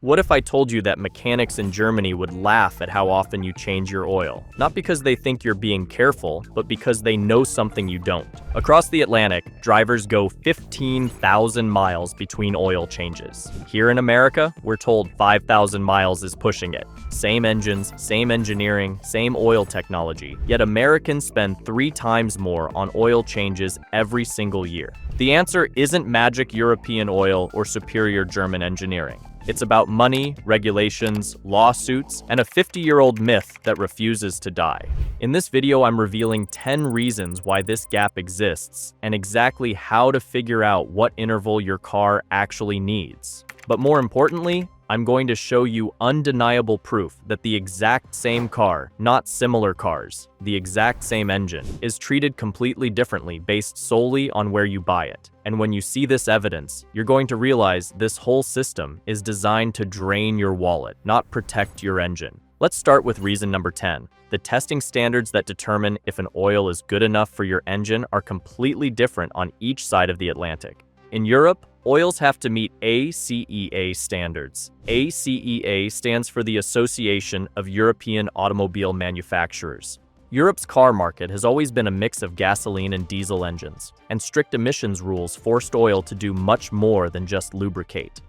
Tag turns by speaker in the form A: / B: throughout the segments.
A: What if I told you that mechanics in Germany would laugh at how often you change your oil? Not because they think you're being careful, but because they know something you don't. Across the Atlantic, drivers go 15,000 miles between oil changes. Here in America, we're told 5,000 miles is pushing it. Same engines, same engineering, same oil technology, yet Americans spend 3 times more on oil changes every single year. The answer isn't magic European oil or superior German engineering. It's about money, regulations, lawsuits, and a 50-year-old myth that refuses to die. In this video, I'm revealing 10 reasons why this gap exists and exactly how to figure out what interval your car actually needs. But more importantly, I'm going to show you undeniable proof that the exact same car, not similar cars, the exact same engine, is treated completely differently based solely on where you buy it. And when you see this evidence, you're going to realize this whole system is designed to drain your wallet, not protect your engine. Let's start with reason number 10. The testing standards that determine if an oil is good enough for your engine are completely different on each side of the Atlantic. In Europe, oils have to meet ACEA standards. ACEA stands for the Association of European Automobile Manufacturers. Europe's car market has always been a mix of gasoline and diesel engines, and strict emissions rules forced oil to do much more than just lubricate.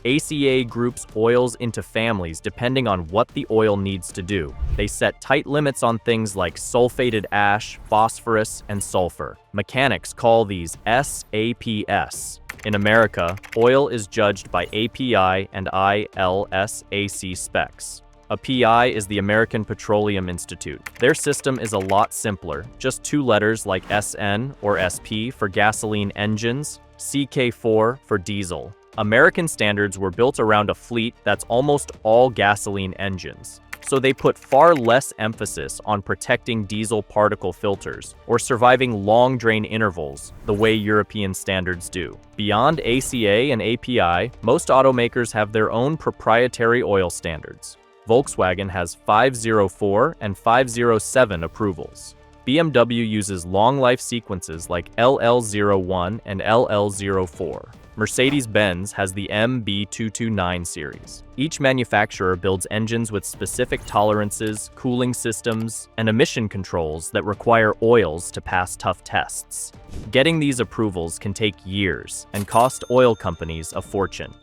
A: ACEA groups oils into families depending on what the oil needs to do. They set tight limits on things like sulfated ash, phosphorus, and sulfur. Mechanics call these SAPS. In America, oil is judged by API and ILSAC specs. A PI is the American Petroleum Institute. Their system is a lot simpler, just 2 letters like SN or SP for gasoline engines, CK4 for diesel. American standards were built around a fleet that's almost all gasoline engines, so they put far less emphasis on protecting diesel particle filters or surviving long drain intervals the way European standards do. Beyond ACA and API, most automakers have their own proprietary oil standards. Volkswagen has 504 and 507 approvals. BMW uses long life sequences like LL01 and LL04. Mercedes-Benz has the MB229 series. Each manufacturer builds engines with specific tolerances, cooling systems, and emission controls that require oils to pass tough tests. Getting these approvals can take years and cost oil companies a fortune.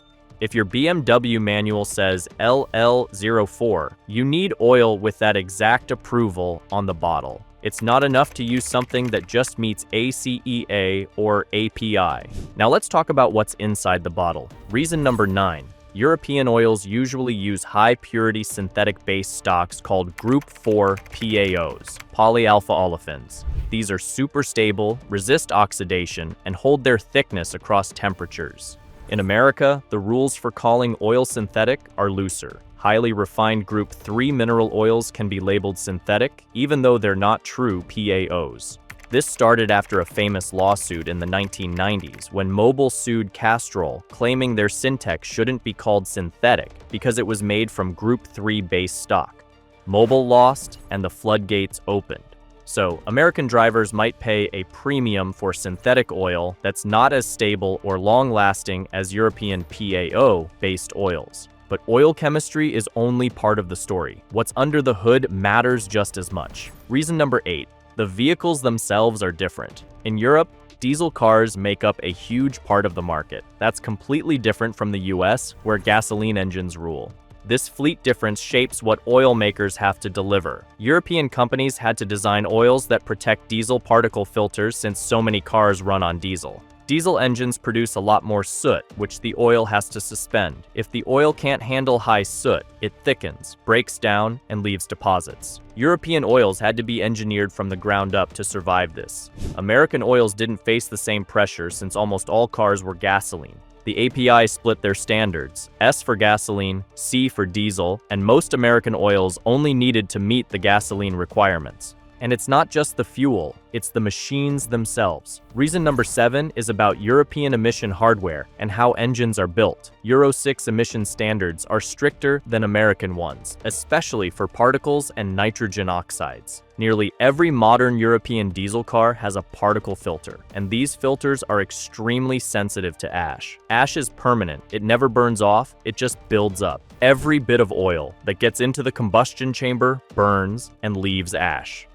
A: If your BMW manual says LL04, you need oil with that exact approval on the bottle. It's not enough to use something that just meets ACEA or API. Now let's talk about what's inside the bottle. Reason number 9. European oils usually use high-purity synthetic base stocks called Group 4 PAOs, polyalpha olefins. These are super stable, resist oxidation, and hold their thickness across temperatures. In America, the rules for calling oil synthetic are looser. Highly refined Group 3 mineral oils can be labeled synthetic, even though they're not true PAOs. This started after a famous lawsuit in the 1990s when Mobil sued Castrol, claiming their Syntex shouldn't be called synthetic because it was made from Group 3 base stock. Mobil lost, and the floodgates opened. So, American drivers might pay a premium for synthetic oil that's not as stable or long-lasting as European PAO-based oils. But oil chemistry is only part of the story. What's under the hood matters just as much. Reason number 8. The vehicles themselves are different. In Europe, diesel cars make up a huge part of the market. That's completely different from the US, where gasoline engines rule. This fleet difference shapes what oil makers have to deliver. European companies had to design oils that protect diesel particle filters since so many cars run on diesel. Diesel engines produce a lot more soot, which the oil has to suspend. If the oil can't handle high soot, it thickens, breaks down, and leaves deposits. European oils had to be engineered from the ground up to survive this. American oils didn't face the same pressure since almost all cars were gasoline. The API split their standards, S for gasoline, C for diesel, and most American oils only needed to meet the gasoline requirements. And it's not just the fuel, it's the machines themselves. Reason number 7 is about European emission hardware and how engines are built. Euro 6 emission standards are stricter than American ones, especially for particles and nitrogen oxides. Nearly every modern European diesel car has a particle filter, and these filters are extremely sensitive to ash. Ash is permanent, it never burns off, it just builds up. Every bit of oil that gets into the combustion chamber burns and leaves ash.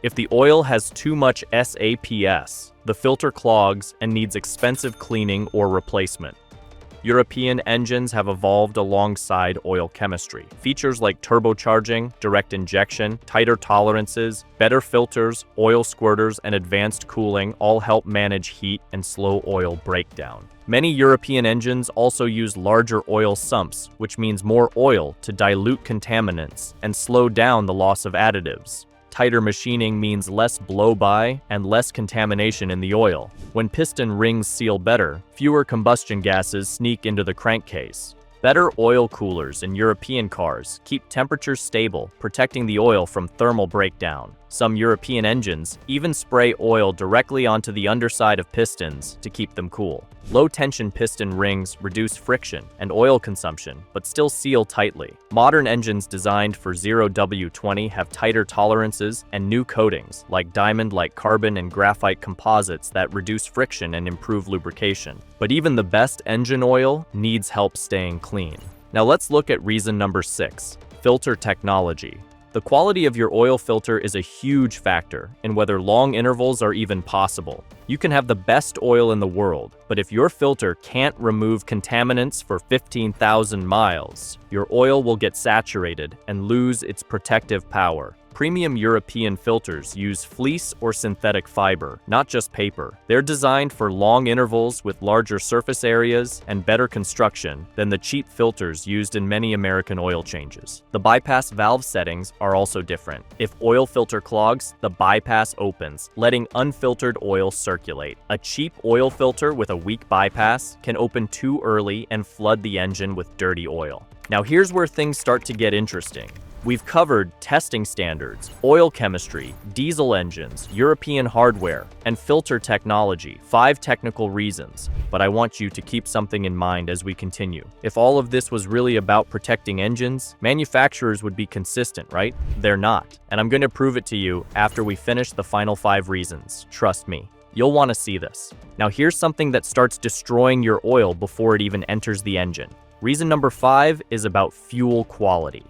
A: If the oil has too much SAPS, the filter clogs and needs expensive cleaning or replacement. European engines have evolved alongside oil chemistry. Features like turbocharging, direct injection, tighter tolerances, better filters, oil squirters, and advanced cooling all help manage heat and slow oil breakdown. Many European engines also use larger oil sumps, which means more oil to dilute contaminants and slow down the loss of additives. Tighter machining means less blow-by and less contamination in the oil. When piston rings seal better, fewer combustion gases sneak into the crankcase. Better oil coolers in European cars keep temperatures stable, protecting the oil from thermal breakdown. Some European engines even spray oil directly onto the underside of pistons to keep them cool. Low-tension piston rings reduce friction and oil consumption, but still seal tightly. Modern engines designed for 0W20 have tighter tolerances and new coatings, like diamond-like carbon and graphite composites that reduce friction and improve lubrication. But even the best engine oil needs help staying clean. Now let's look at reason number 6, filter technology. The quality of your oil filter is a huge factor in whether long intervals are even possible. You can have the best oil in the world, but if your filter can't remove contaminants for 15,000 miles, your oil will get saturated and lose its protective power. Premium European filters use fleece or synthetic fiber, not just paper. They're designed for long intervals with larger surface areas and better construction than the cheap filters used in many American oil changes. The bypass valve settings are also different. If oil filter clogs, the bypass opens, letting unfiltered oil circulate. A cheap oil filter with a weak bypass can open too early and flood the engine with dirty oil. Now here's where things start to get interesting. We've covered testing standards, oil chemistry, diesel engines, European hardware, and filter technology, 5 technical reasons. But I want you to keep something in mind as we continue. If all of this was really about protecting engines, manufacturers would be consistent, right? They're not. And I'm going to prove it to you after we finish the final 5 reasons. Trust me. You'll want to see this. Now here's something that starts destroying your oil before it even enters the engine. Reason number 5 is about fuel quality.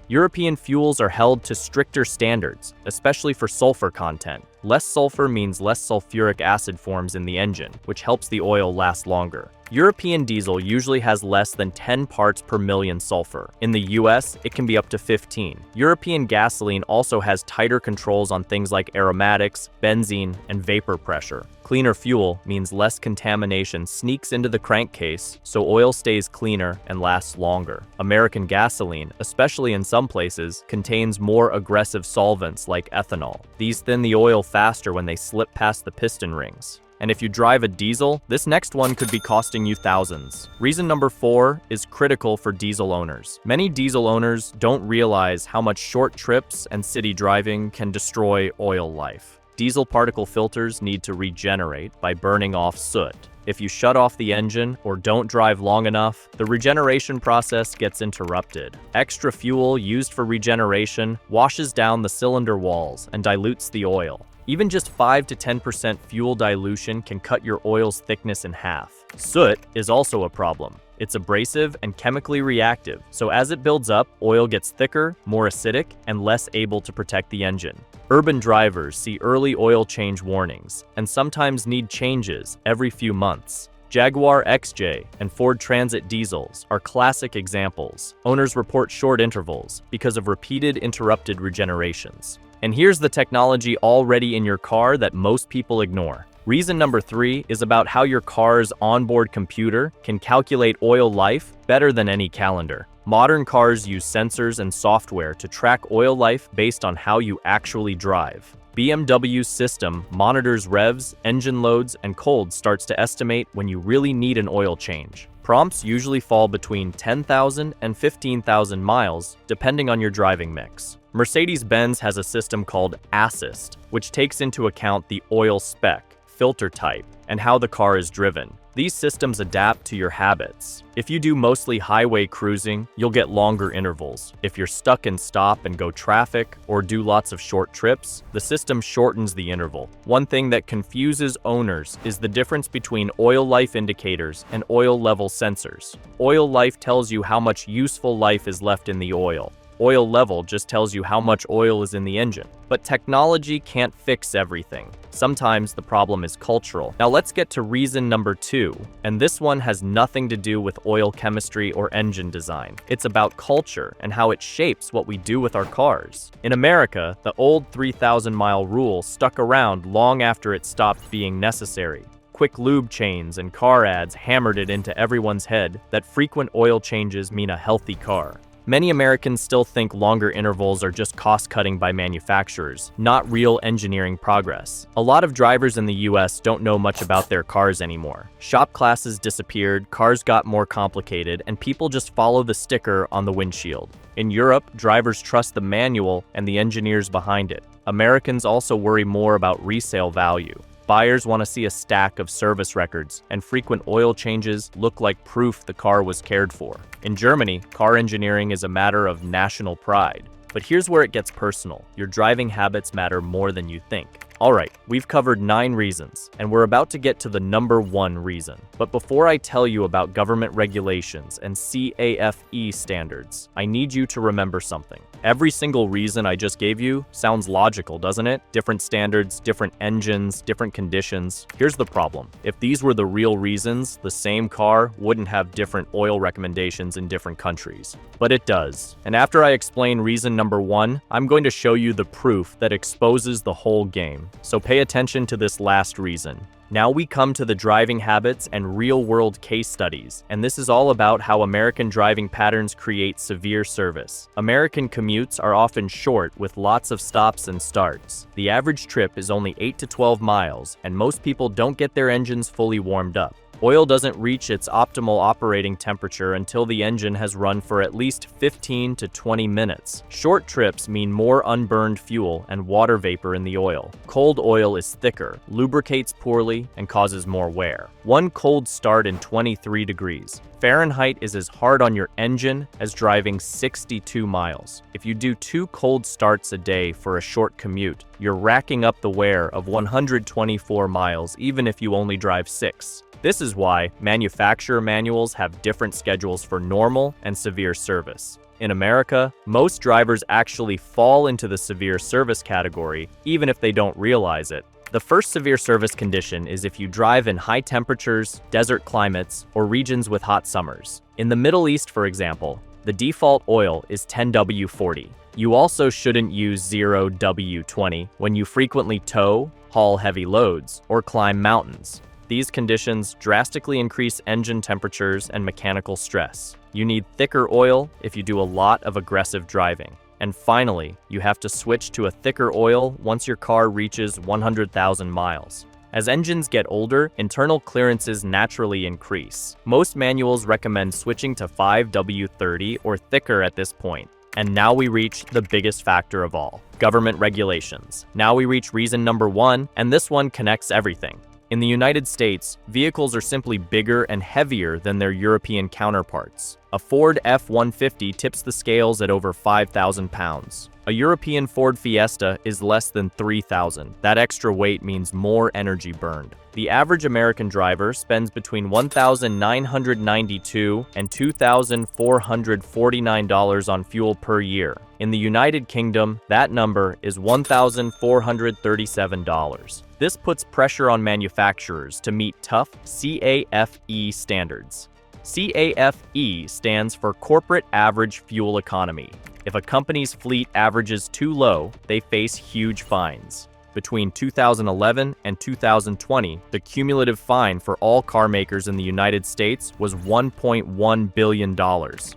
A: European fuels are held to stricter standards, especially for sulfur content. Less sulfur means less sulfuric acid forms in the engine, which helps the oil last longer. European diesel usually has less than 10 parts per million sulfur. In the US, it can be up to 15. European gasoline also has tighter controls on things like aromatics, benzene, and vapor pressure. Cleaner fuel means less contamination sneaks into the crankcase, so oil stays cleaner and lasts longer. American gasoline, especially in some places, contains more aggressive solvents like ethanol. These thin the oil faster when they slip past the piston rings. And if you drive a diesel, this next one could be costing you thousands. Reason number 4 is critical for diesel owners. Many diesel owners don't realize how much short trips and city driving can destroy oil life. Diesel particle filters need to regenerate by burning off soot. If you shut off the engine or don't drive long enough, the regeneration process gets interrupted. Extra fuel used for regeneration washes down the cylinder walls and dilutes the oil. Even just 5 to 10% fuel dilution can cut your oil's thickness in half. Soot is also a problem. It's abrasive and chemically reactive, so as it builds up, oil gets thicker, more acidic, and less able to protect the engine. Urban drivers see early oil change warnings, and sometimes need changes every few months. Jaguar XJ and Ford Transit diesels are classic examples. Owners report short intervals because of repeated interrupted regenerations. And here's the technology already in your car that most people ignore. Reason number 3 is about how your car's onboard computer can calculate oil life better than any calendar. Modern cars use sensors and software to track oil life based on how you actually drive. BMW's system monitors revs, engine loads, and cold starts to estimate when you really need an oil change. Prompts usually fall between 10,000 and 15,000 miles, depending on your driving mix. Mercedes-Benz has a system called Assist, which takes into account the oil spec, filter type, and how the car is driven. These systems adapt to your habits. If you do mostly highway cruising, you'll get longer intervals. If you're stuck in stop and go traffic or do lots of short trips, the system shortens the interval. One thing that confuses owners is the difference between oil life indicators and oil level sensors. Oil life tells you how much useful life is left in the oil. Oil level just tells you how much oil is in the engine. But technology can't fix everything. Sometimes the problem is cultural. Now let's get to reason number 2, and this one has nothing to do with oil chemistry or engine design. It's about culture and how it shapes what we do with our cars. In America, the old 3,000-mile rule stuck around long after it stopped being necessary. Quick lube chains and car ads hammered it into everyone's head that frequent oil changes mean a healthy car. Many Americans still think longer intervals are just cost-cutting by manufacturers, not real engineering progress. A lot of drivers in the US don't know much about their cars anymore. Shop classes disappeared, cars got more complicated, and people just follow the sticker on the windshield. In Europe, drivers trust the manual and the engineers behind it. Americans also worry more about resale value. Buyers want to see a stack of service records, and frequent oil changes look like proof the car was cared for. In Germany, car engineering is a matter of national pride. But here's where it gets personal. Your driving habits matter more than you think. Alright, we've covered 9 reasons, and we're about to get to the number 1 reason. But before I tell you about government regulations and CAFE standards, I need you to remember something. Every single reason I just gave you sounds logical, doesn't it? Different standards, different engines, different conditions. Here's the problem. If these were the real reasons, the same car wouldn't have different oil recommendations in different countries. But it does. And after I explain reason number 1, I'm going to show you the proof that exposes the whole game. So pay attention to this last reason. Now we come to the driving habits and real-world case studies, and this is all about how American driving patterns create severe service. American commutes are often short with lots of stops and starts. The average trip is only 8 to 12 miles, and most people don't get their engines fully warmed up. Oil doesn't reach its optimal operating temperature until the engine has run for at least 15 to 20 minutes. Short trips mean more unburned fuel and water vapor in the oil. Cold oil is thicker, lubricates poorly, and causes more wear. One cold start in 23 degrees Fahrenheit is as hard on your engine as driving 62 miles. If you do 2 cold starts a day for a short commute, you're racking up the wear of 124 miles even if you only drive 6. This is why manufacturer manuals have different schedules for normal and severe service. In America, most drivers actually fall into the severe service category, even if they don't realize it. The first severe service condition is if you drive in high temperatures, desert climates, or regions with hot summers. In the Middle East, for example, the default oil is 10W40. You also shouldn't use 0W20 when you frequently tow, haul heavy loads, or climb mountains. These conditions drastically increase engine temperatures and mechanical stress. You need thicker oil if you do a lot of aggressive driving. And finally, you have to switch to a thicker oil once your car reaches 100,000 miles. As engines get older, internal clearances naturally increase. Most manuals recommend switching to 5W30 or thicker at this point. And now we reach the biggest factor of all, government regulations. Now we reach reason number 1, and this one connects everything. In the United States, vehicles are simply bigger and heavier than their European counterparts. A Ford F-150 tips the scales at over 5,000 pounds. A European Ford Fiesta is less than 3,000. That extra weight means more energy burned. The average American driver spends between $1,992 and $2,449 on fuel per year. In the United Kingdom, that number is $1,437. This puts pressure on manufacturers to meet tough CAFE standards. CAFE stands for Corporate Average Fuel Economy. If a company's fleet averages too low, they face huge fines. Between 2011 and 2020, the cumulative fine for all car makers in the United States was $1.1 billion.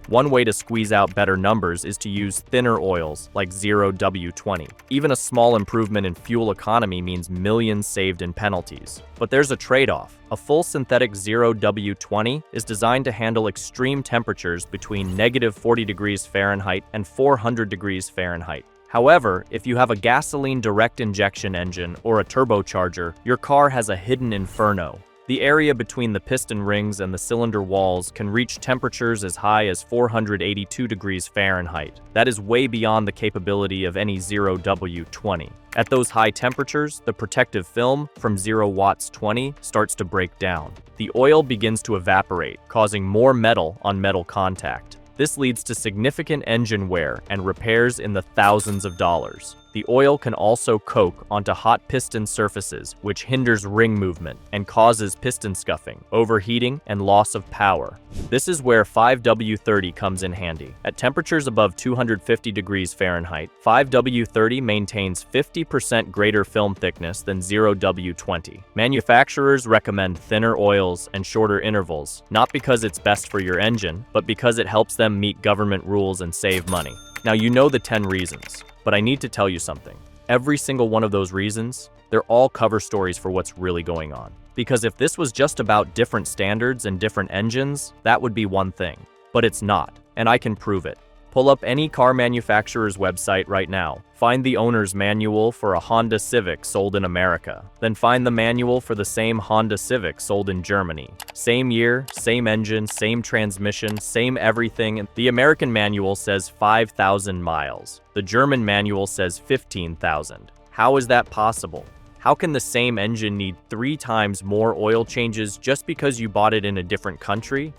A: One way to squeeze out better numbers is to use thinner oils like 0W20. Even a small improvement in fuel economy means millions saved in penalties. But there's a trade-off. A full synthetic 0W20 is designed to handle extreme temperatures between -40 degrees Fahrenheit and 400 degrees Fahrenheit. However, if you have a gasoline direct injection engine or a turbocharger, your car has a hidden inferno. The area between the piston rings and the cylinder walls can reach temperatures as high as 482 degrees Fahrenheit. That is way beyond the capability of any 0W20. At those high temperatures, the protective film from 0 watts 20 starts to break down. The oil begins to evaporate, causing more metal on metal contact. This leads to significant engine wear and repairs in the thousands of dollars. The oil can also coke onto hot piston surfaces, which hinders ring movement and causes piston scuffing, overheating, and loss of power. This is where 5W30 comes in handy. At temperatures above 250 degrees Fahrenheit, 5W30 maintains 50% greater film thickness than 0W20. Manufacturers recommend thinner oils and shorter intervals, not because it's best for your engine, but because it helps them meet government rules and save money. Now you know the 10 reasons. But I need to tell you something. Every single one of those reasons, they're all cover stories for what's really going on. Because if this was just about different standards and different engines, that would be one thing. But it's not, and I can prove it. Pull up any car manufacturer's website right now. Find the owner's manual for a Honda Civic sold in America. Then find the manual for the same Honda Civic sold in Germany. Same year, same engine, same transmission, same everything. The American manual says 5,000 miles. The German manual says 15,000. How is that possible? How can the same engine need 3 times more oil changes just because you bought it in a different country?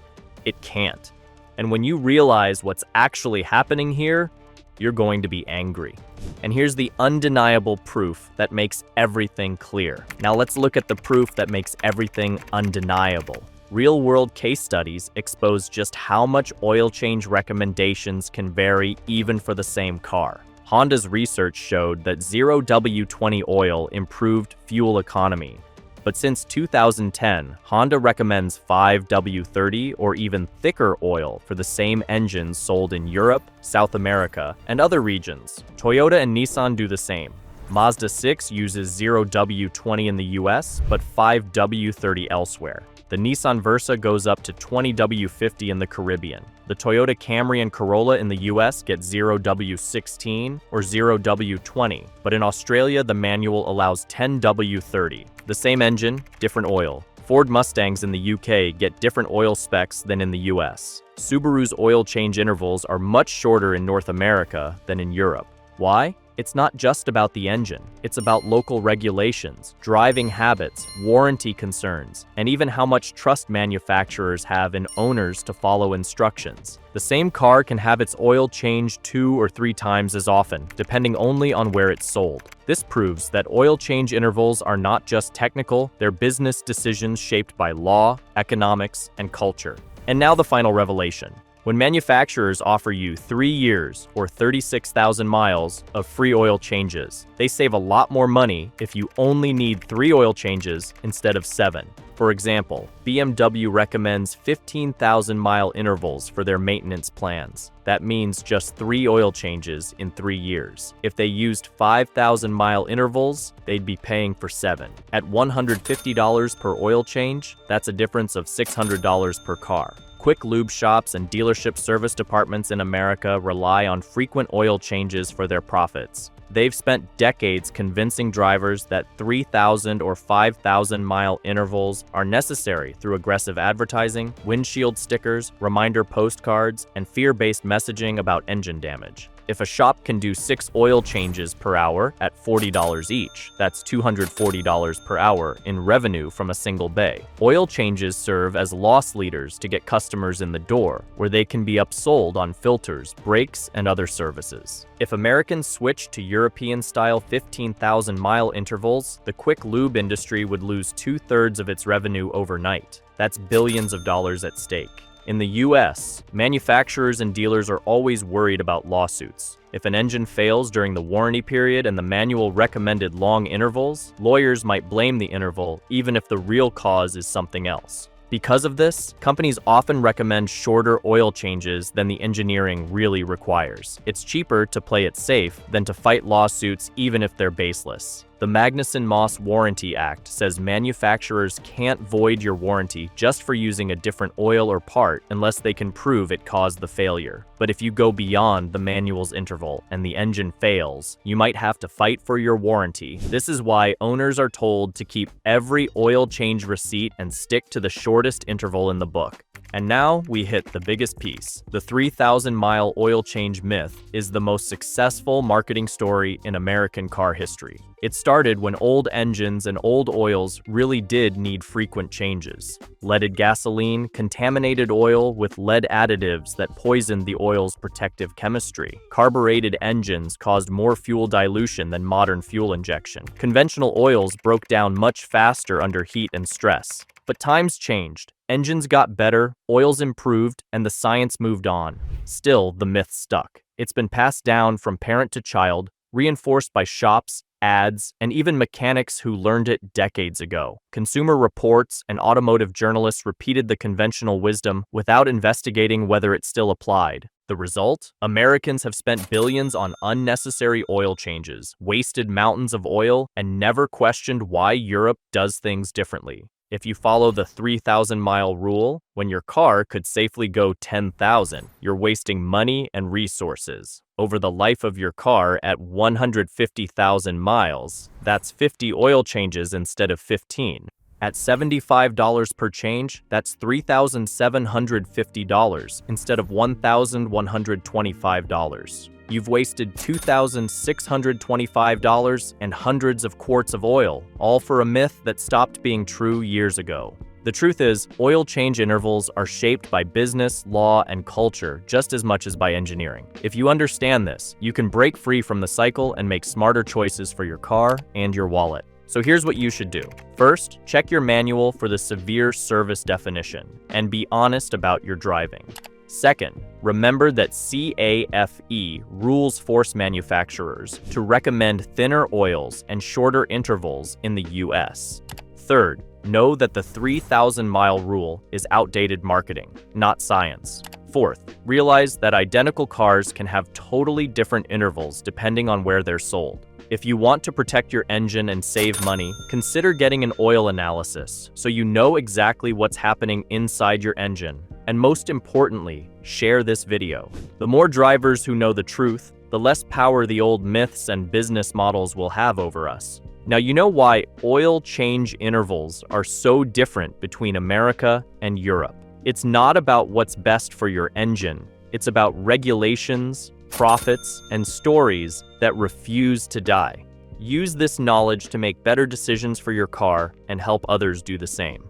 A: It can't. And when you realize what's actually happening here, you're going to be angry. And here's the undeniable proof that makes everything clear. Now let's look at the proof that makes everything undeniable. Real-world case studies expose just how much oil change recommendations can vary even for the same car. Honda's research showed that 0W20 oil improved fuel economy. But since 2010, Honda recommends 5W30 or even thicker oil for the same engines sold in Europe, South America, and other regions. Toyota and Nissan do the same. Mazda 6 uses 0W20 in the US, but 5W30 elsewhere. The Nissan Versa goes up to 20W50 in the Caribbean. The Toyota Camry and Corolla in the US get 0W16 or 0W20, but in Australia the manual allows 10W30. The same engine, different oil. Ford Mustangs in the UK get different oil specs than in the US. Subaru's oil change intervals are much shorter in North America than in Europe. Why? It's not just about the engine. It's about local regulations, driving habits, warranty concerns, and even how much trust manufacturers have in owners to follow instructions. The same car can have its oil changed 2 or 3 times as often, depending only on where it's sold. This proves that oil change intervals are not just technical, they're business decisions shaped by law, economics, and culture. And now the final revelation. When manufacturers offer you 3 years or 36,000 miles of free oil changes, they save a lot more money if you only need 3 oil changes instead of 7. For example, BMW recommends 15,000-mile intervals for their maintenance plans. That means just 3 oil changes in 3 years. If they used 5,000-mile intervals, they'd be paying for 7. At $150 per oil change, that's a difference of $600 per car. Quick lube shops and dealership service departments in America rely on frequent oil changes for their profits. They've spent decades convincing drivers that 3,000 or 5,000-mile intervals are necessary through aggressive advertising, windshield stickers, reminder postcards, and fear-based messaging about engine damage. If a shop can do 6 oil changes per hour at $40 each, that's $240 per hour in revenue from a single bay. Oil changes serve as loss leaders to get customers in the door, where they can be upsold on filters, brakes, and other services. If Americans switched to European-style 15,000-mile intervals, the quick lube industry would lose 2/3 of its revenue overnight. That's billions of dollars at stake. In the US, manufacturers and dealers are always worried about lawsuits. If an engine fails during the warranty period and the manual recommended long intervals, lawyers might blame the interval even if the real cause is something else. Because of this, companies often recommend shorter oil changes than the engineering really requires. It's cheaper to play it safe than to fight lawsuits even if they're baseless. The Magnuson-Moss Warranty Act says manufacturers can't void your warranty just for using a different oil or part unless they can prove it caused the failure. But if you go beyond the manual's interval and the engine fails, you might have to fight for your warranty. This is why owners are told to keep every oil change receipt and stick to the shortest interval in the book. And now we hit the biggest piece. The 3,000-mile oil change myth is the most successful marketing story in American car history. It started when old engines and old oils really did need frequent changes. Leaded gasoline, contaminated oil with lead additives that poisoned the oil's protective chemistry. Carbureted engines caused more fuel dilution than modern fuel injection. Conventional oils broke down much faster under heat and stress. But times changed. Engines got better, oils improved, and the science moved on. Still, the myth stuck. It's been passed down from parent to child, reinforced by shops, ads, and even mechanics who learned it decades ago. Consumer Reports and automotive journalists repeated the conventional wisdom without investigating whether it still applied. The result? Americans have spent billions on unnecessary oil changes, wasted mountains of oil, and never questioned why Europe does things differently. If you follow the 3,000-mile rule, when your car could safely go 10,000, you're wasting money and resources. Over the life of your car at 150,000 miles, that's 50 oil changes instead of 15. At $75 per change, that's $3,750 instead of $1,125. You've wasted $2,625 and hundreds of quarts of oil, all for a myth that stopped being true years ago. The truth is, oil change intervals are shaped by business, law, and culture just as much as by engineering. If you understand this, you can break free from the cycle and make smarter choices for your car and your wallet. So here's what you should do. First, check your manual for the severe service definition and be honest about your driving. Second, remember that CAFE rules force manufacturers to recommend thinner oils and shorter intervals in the US. Third, know that the 3,000-mile rule is outdated marketing, not science. Fourth, realize that identical cars can have totally different intervals depending on where they're sold. If you want to protect your engine and save money, consider getting an oil analysis so you know exactly what's happening inside your engine. And most importantly, share this video. The more drivers who know the truth, the less power the old myths and business models will have over us. Now you know why oil change intervals are so different between America and Europe. It's not about what's best for your engine. It's about regulations, profits, and stories that refuse to die. Use this knowledge to make better decisions for your car and help others do the same.